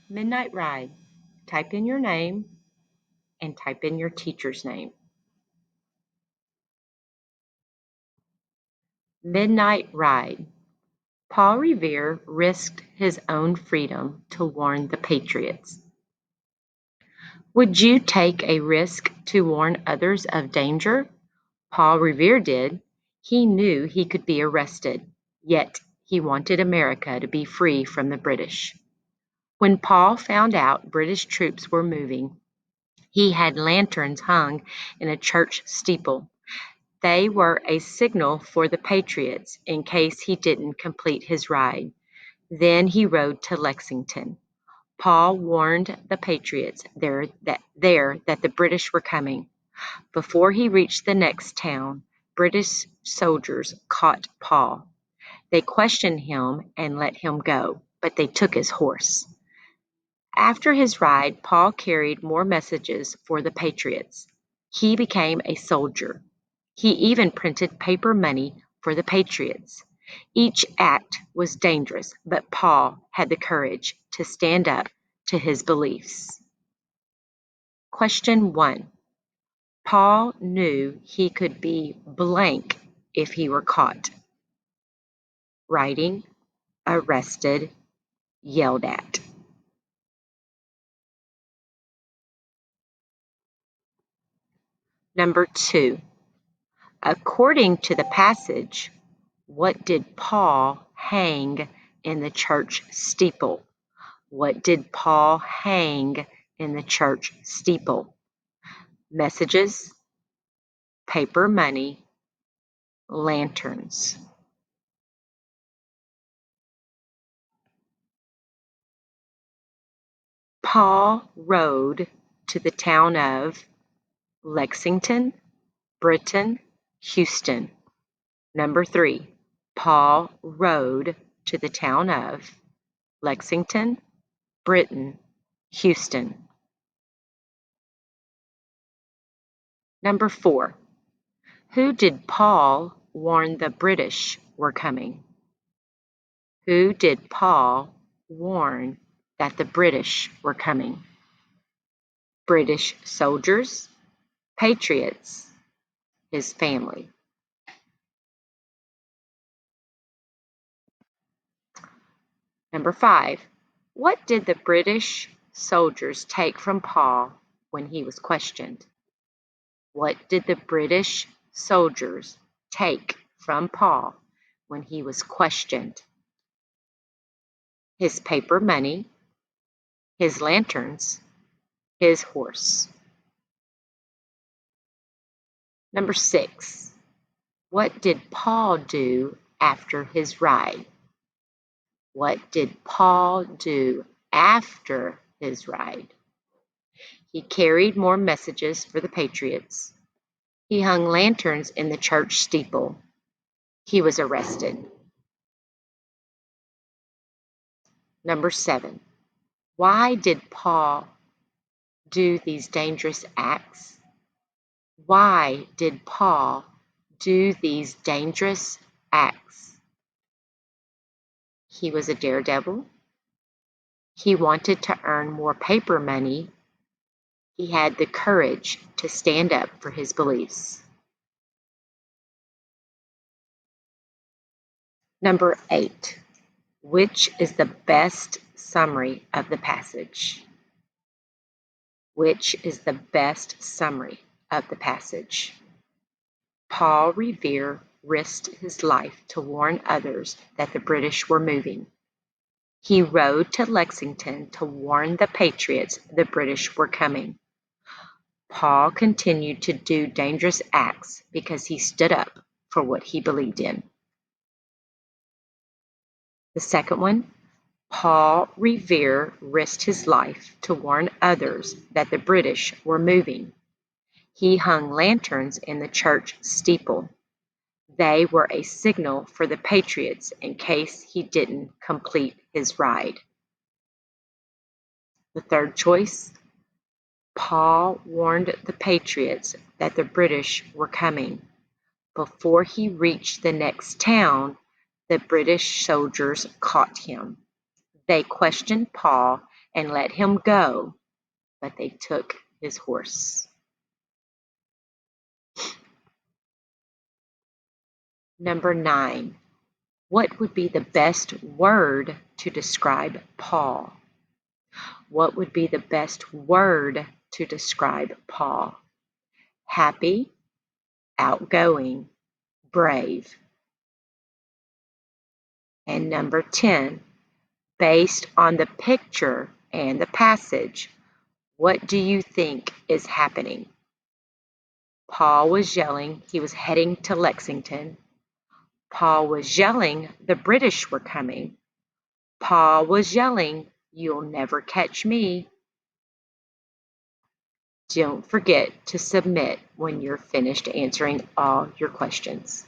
Midnight Ride. Type in your name and type in your teacher's name. Midnight Ride. Paul Revere risked his own freedom to warn the Patriots. Would you take a risk to warn others of danger? Paul Revere did. He knew he could be arrested, yet he wanted America to be free from the British. When Paul found out British troops were moving, he had lanterns hung in a church steeple. They were a signal for the Patriots in case he didn't complete his ride. Then he rode to Lexington. Paul warned the Patriots there that the British were coming. Before he reached the next town, British soldiers caught Paul. They questioned him and let him go, but they took his horse. After his ride, Paul carried more messages for the Patriots. He became a soldier. He even printed paper money for the Patriots. Each act was dangerous, but Paul had the courage to stand up to his beliefs. Question 1. Paul knew he could be blank if he were caught. Writing, arrested, yelled at. Number 2. According to the passage, what did Paul hang in the church steeple? What did Paul hang in the church steeple? Messages, paper money, lanterns. Paul rode to the town of Lexington, Britain, Houston. Number 3. Paul rode to the town of Lexington, Britain, Houston. Number 4. Who did Paul warn the British were coming? Who did Paul warn that the British were coming? British soldiers, patriots, his family. Number 5. What did the British soldiers take from Paul when he was questioned? What did the British soldiers take from Paul when he was questioned? His paper money, his lanterns, his horse. Number 6. What did Paul do after his ride? What did Paul do after his ride? He carried more messages for the Patriots. He hung lanterns in the church steeple. He was arrested. Number 7. Why did Paul do these dangerous acts? Why did Paul do these dangerous acts? He was a daredevil. He wanted to earn more paper money. He had the courage to stand up for his beliefs. Number 8. Which is the best summary of the passage? Which is the best summary of the passage? Paul Revere risked his life to warn others that the British were moving. He rode to Lexington to warn the Patriots the British were coming. Paul continued to do dangerous acts because he stood up for what he believed in. The second one, Paul Revere risked his life to warn others that the British were moving. He hung lanterns in the church steeple. They were a signal for the Patriots in case he didn't complete his ride. The third choice, Paul warned the Patriots that the British were coming. Before he reached the next town, the British soldiers caught him. They questioned Paul and let him go, but they took his horse. Number 9. What would be the best word to describe Paul? What would be the best word to describe Paul? Happy, outgoing, brave. And number 10, based on the picture and the passage, what do you think is happening? Paul was yelling he was heading to Lexington. Paul was yelling the British were coming. Paul was yelling, "You'll never catch me." Don't forget to submit when you're finished answering all your questions.